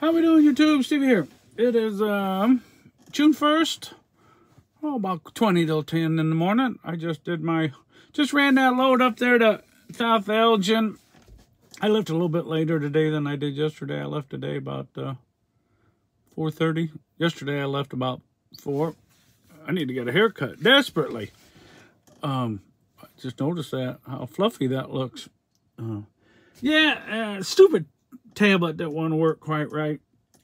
How we doing, YouTube? Stevie here. It is June 1st. Oh, about 20 till 10 in the morning. I just ran that load up there to South Elgin. I left a little bit later today than I did yesterday. I left today about 4:30. Yesterday I left about 4. I need to get a haircut desperately. I just noticed that, how fluffy that looks. Stupid tablet that won't work quite right.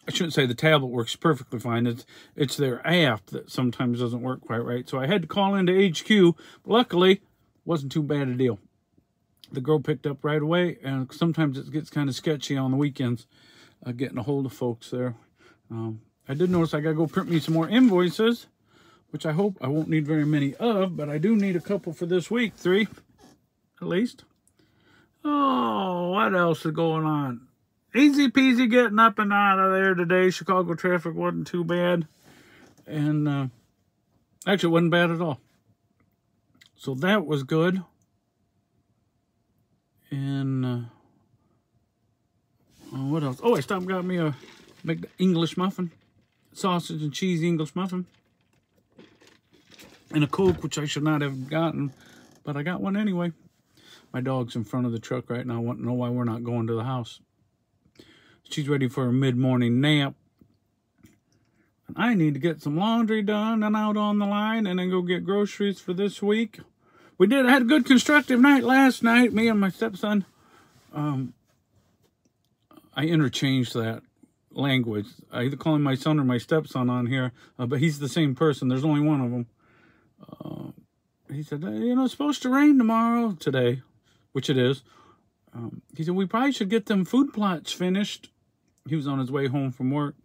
I shouldn't say the tablet works perfectly fine. It's their app that sometimes doesn't work quite right. So I had to call into HQ. Luckily, it wasn't too bad a deal. The girl picked up right away, and sometimes it gets kind of sketchy on the weekends getting a hold of folks there. I did notice I got to go print me some more invoices, which I hope I won't need very many of, but I do need a couple for this week, 3 at least. Oh, what else is going on? Easy peasy getting up and out of there today. Chicago traffic wasn't too bad. And actually, it wasn't bad at all. So that was good. And what else? Oh, I stopped and got me a English muffin. Sausage and cheese English muffin. And a Coke, which I should not have gotten. But I got one anyway. My dog's in front of the truck right now. I want to know why we're not going to the house. She's ready for a mid-morning nap. And I need to get some laundry done and out on the line and then go get groceries for this week. I had a good constructive night last night, me and my stepson. I interchanged that language. I either call him my son or my stepson on here, but he's the same person. There's only one of them. He said, it's supposed to rain today, which it is. He said, we probably should get them food plots finished. He was on his way home from work.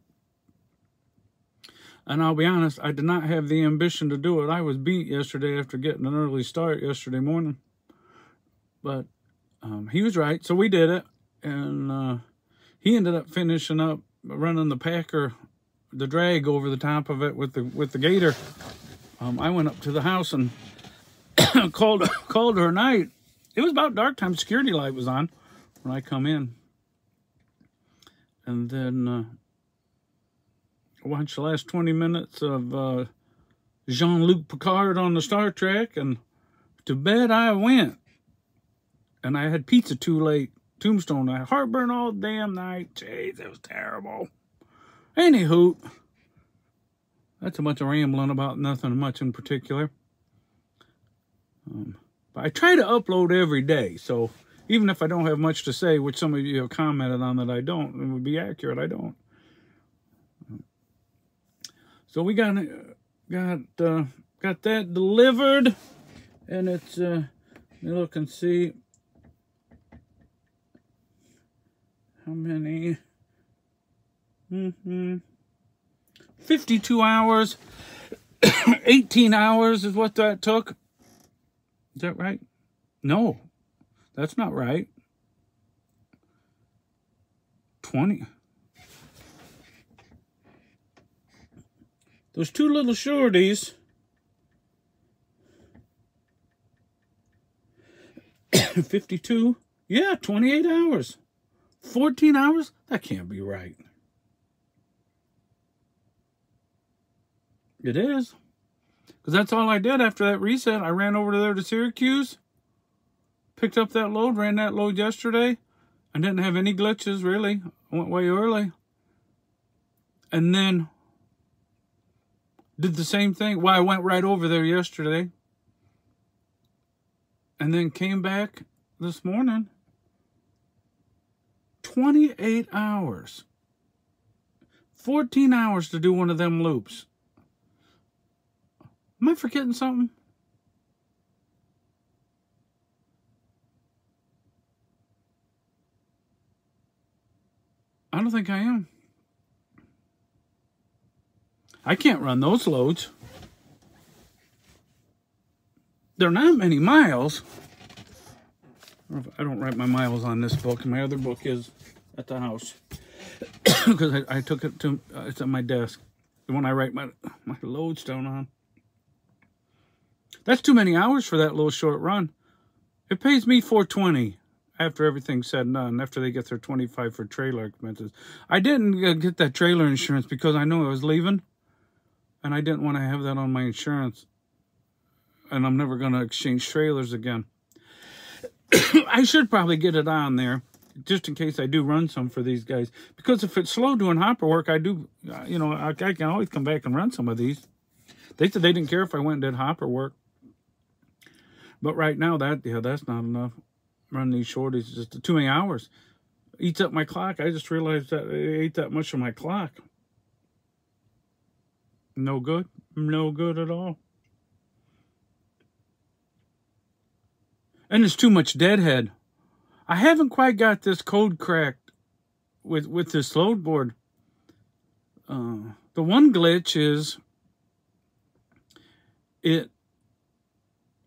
And I'll be honest, I did not have the ambition to do it. I was beat yesterday after getting an early start yesterday morning. But he was right, so we did it. And he ended up finishing up running the packer, the drag over the top of it with the gator. I went up to the house and called her at night. It was about dark time. Security light was on when I come in. And then I watched the last 20 minutes of Jean-Luc Picard on the Star Trek, and to bed I went. And I had pizza too late. Tombstone. I had heartburn all damn night. Jeez, it was terrible. Anywho, that's a bunch of rambling about nothing much in particular. But I try to upload every day, so even if I don't have much to say, which some of you have commented on that I don't, it would be accurate, I don't. So we got that delivered, and it's let me look and see how many. 52 hours, 18 hours is what that took. Is that right? No, that's not right. 20. Those 2 little shorties. 52. Yeah, 28 hours. 14 hours? That can't be right. It is. Because that's all I did after that reset. I ran over there to Syracuse, picked up that load, ran that load yesterday. I didn't have any glitches, really. I went way early. And then did the same thing. Well, I went right over there yesterday. And then came back this morning. 28 hours. 14 hours to do one of them loops. Am I forgetting something? I don't think I am. I can't run those loads. They're not many miles. I don't write my miles on this book. My other book is at the house. Because I took it to, it's at my desk. The one I write my lodestone on. That's too many hours for that little short run. It pays me $4.20. after everything's said and done, after they get their $25 for trailer expenses. I didn't get that trailer insurance because I knew I was leaving, and I didn't want to have that on my insurance, and I'm never going to exchange trailers again. I should probably get it on there, just in case I do run some for these guys. Because if it's slow doing hopper work, I do, you know, I can always come back and run some of these. They said they didn't care if I went and did hopper work. But right now, that's not enough. Running these shorties, just too many hours. Eats up my clock. I just realized that it ate that much of my clock. No good. No good at all. And it's too much deadhead. I haven't quite got this code cracked with this load board. The one glitch is it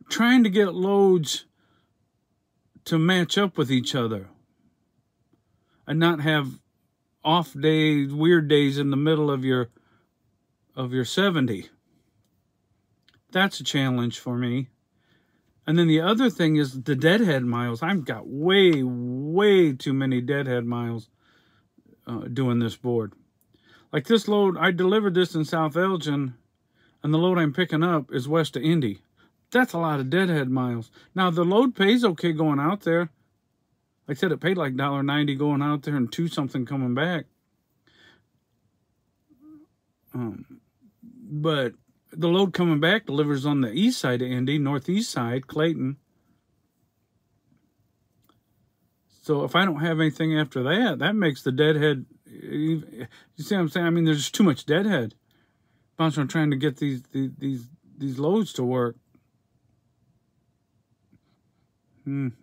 trying to get loads to match up with each other and not have off days, weird days in the middle of your 70. That's a challenge for me. And then the other thing is the deadhead miles. I've got way, way too many deadhead miles doing this board. Like this load, I delivered this in South Elgin, and the load I'm picking up is west of Indy. That's a lot of deadhead miles. Now, the load pays okay going out there. Like I said, it paid like $1.90 going out there and $2-something coming back. But the load coming back delivers on the east side of Indy, northeast side, Clayton. So if I don't have anything after that, that makes the deadhead. You see what I'm saying? I mean, there's just too much deadhead. I'm trying to get these loads to work. I'm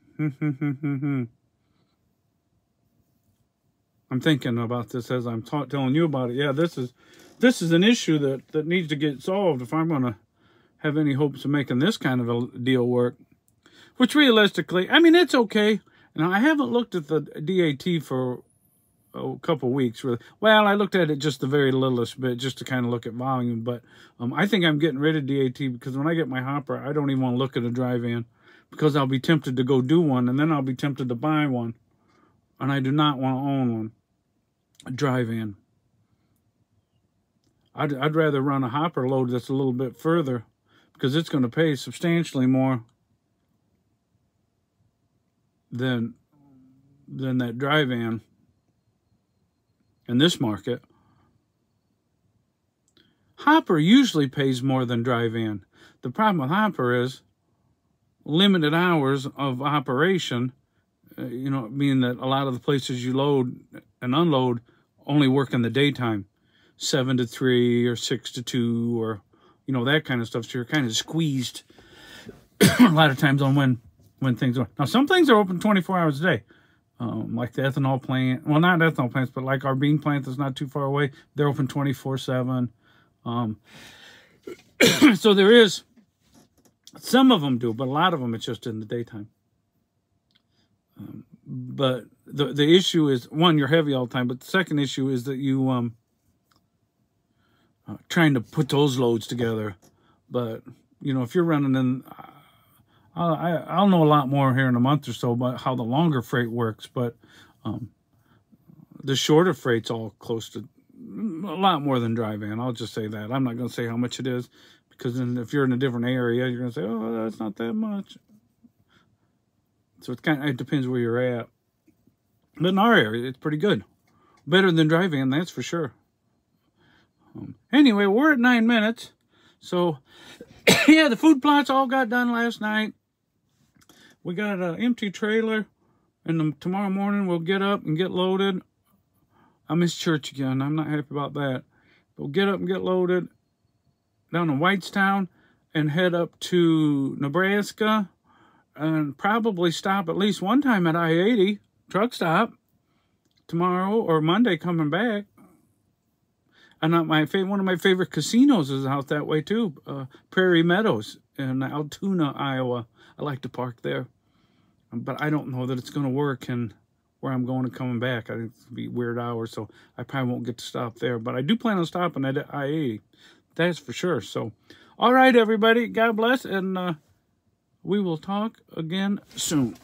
thinking about this as I'm telling you about it. Yeah, this is an issue that needs to get solved if I'm going to have any hopes of making this kind of a deal work. Which realistically, I mean, it's okay. Now, I haven't looked at the DAT for a couple weeks. Really. Well, I looked at it just the very littlest bit just to kind of look at volume. But I think I'm getting rid of DAT because when I get my hopper, I don't even want to look at a drive-in because I'll be tempted to go do one, and then I'll be tempted to buy one. And I do not want to own one. A drive-in. I'd rather run a hopper load that's a little bit further because it's going to pay substantially more than that drive-in in this market. Hopper usually pays more than drive-in. The problem with hopper is limited hours of operation, you know, meaning that a lot of the places you load and unload only work in the daytime. 7 to 3 or 6 to 2 or, you know, that kind of stuff. So you're kind of squeezed a lot of times on when things are. Now, some things are open 24 hours a day, like the ethanol plant. Well, not ethanol plants, but like our bean plant that's not too far away. They're open 24/7. So there is, some of them do, but a lot of them it's just in the daytime. But the issue is, one, you're heavy all the time, but the second issue is that you trying to put those loads together. But, you know, if you're running in, I'll know a lot more here in a month or so about how the longer freight works, but the shorter freight's all close to a lot more than drive-in. I'll just say that. I'm not going to say how much it is, because then if you're in a different area, you're going to say, oh, that's not that much. So it depends where you're at. But in our area, it's pretty good. Better than drive-in, that's for sure. Anyway, we're at 9 minutes. So, yeah, the food plots all got done last night. We got an empty trailer. And tomorrow morning we'll get up and get loaded. I miss church again. I'm not happy about that. We'll get up and get loaded down in Whitestown and head up to Nebraska. And probably stop at least one time at I-80 truck stop tomorrow or Monday coming back. And one of my favorite casinos is out that way too, Prairie Meadows in Altoona, Iowa. I like to park there, but I don't know that it's going to work and where I'm going and coming back. I think it's going to be weird hours, so I probably won't get to stop there. But I do plan on stopping at I-80. That's for sure. So, all right, everybody. God bless, and we will talk again soon.